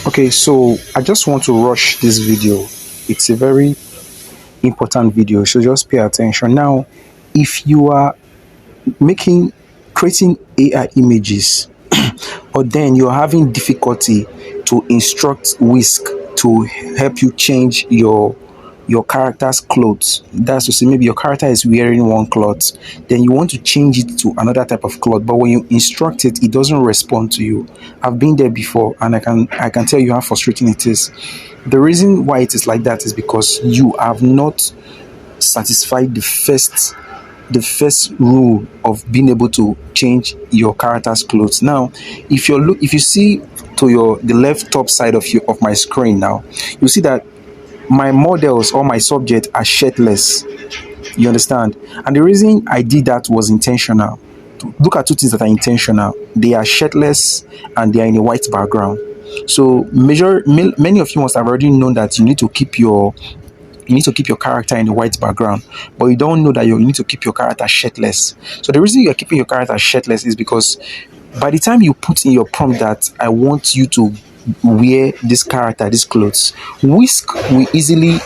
Okay, so I just want to rush this video. It's a very important video, so just pay attention. Now, if you are making creating AI images, or then you're having difficulty to instruct Whisk to help you change your character's clothes. That's to say, maybe your character is wearing one cloth, then you want to change it to another type of cloth, but when you instruct it, it doesn't respond to you. I've been there before, and I can tell you how frustrating it is. The reason why it is like that is because you have not satisfied the first rule of being able to change your character's clothes. Now, if you see to the left top side of my screen now, you see that my models or my subject are shirtless. You understand? And the reason I did that was intentional. Look at two things that are intentional. They are shirtless and they are in a white background. So many of you must have already known that you need to keep your character in a white background, but you don't know that you need to keep your character shirtless. So the reason you're keeping your character shirtless is because by the time you put in your prompt that I want you to wear this character, these clothes, Whisk will easily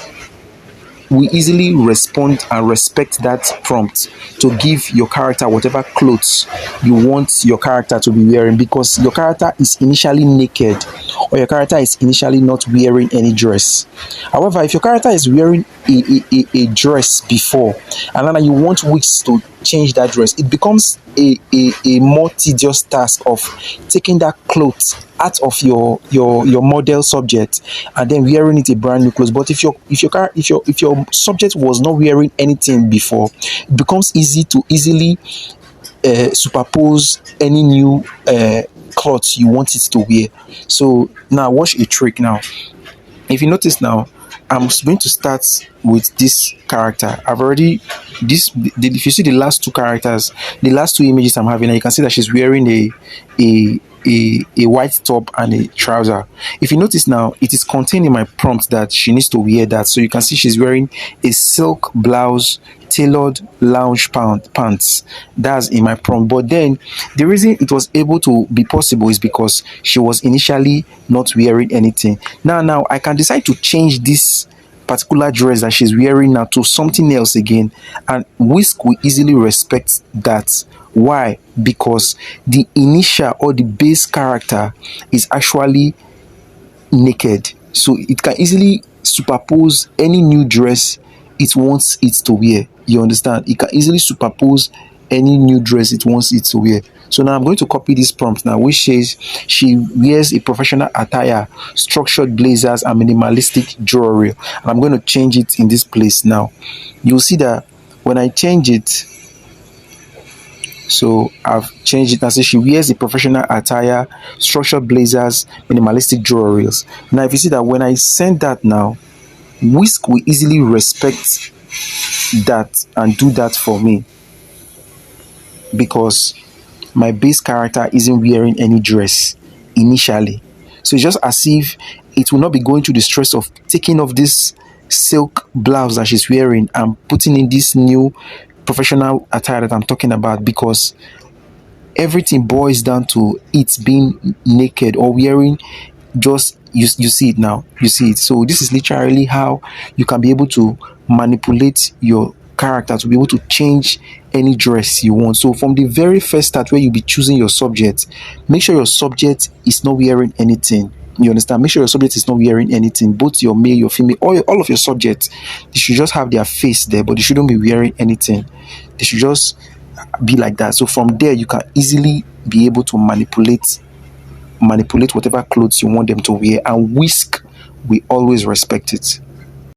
respond and respect that prompt to give your character whatever clothes you want your character to be wearing, because your character is initially naked, or your character is initially not wearing any dress. However, if your character is wearing a dress before, and then you want Wix to change that dress, it becomes a more tedious task of taking that clothes out of your model subject and then wearing it a brand new clothes. But if your subject was not wearing anything before, it becomes easy to easily superpose any new clothes you want it to wear. So now watch a trick. Now, if you notice now, I'm going to start with this character. I've already if you see the last two characters, the last two images I'm having, you can see that she's wearing a white top and a trouser. If you notice now, it is contained in my prompt that she needs to wear that. So you can see she's wearing a silk blouse, tailored lounge pants. That's in my prompt. But then the reason it was able to be possible is because she was initially not wearing anything. Now I can decide to change this particular dress that she's wearing now to something else again, and Whisk will easily respect that. Why? Because the initial or the base character is actually naked, so it can easily superpose any new dress it wants it to wear. You understand? It can easily superpose any new dress it wants it to wear. So now I'm going to copy this prompt now, which says she wears a professional attire, structured blazers, and minimalistic jewelry. And I'm going to change it in this place now. You'll see that when I change it, so I've changed it and say she wears a professional attire, structured blazers, minimalistic jewelries. Now, if you see that when I send that now, Whisk will easily respect that and do that for me, because my base character isn't wearing any dress initially. So it's just as if it will not be going through the stress of taking off this silk blouse that she's wearing and putting in this new professional attire that I'm talking about, because everything boils down to it being naked or wearing just you see it now. You see it. So this is literally how you can be able to manipulate your character to be able to change any dress you want. So from the very first start, where you'll be choosing your subject, make sure your subject is not wearing anything. You understand? Make sure your subject is not wearing anything. Both your male, your female, all of your subjects, they should just have their face there, but they shouldn't be wearing anything. They should just be like that. So from there, you can easily be able to manipulate whatever clothes you want them to wear, and Whisk will always respect it.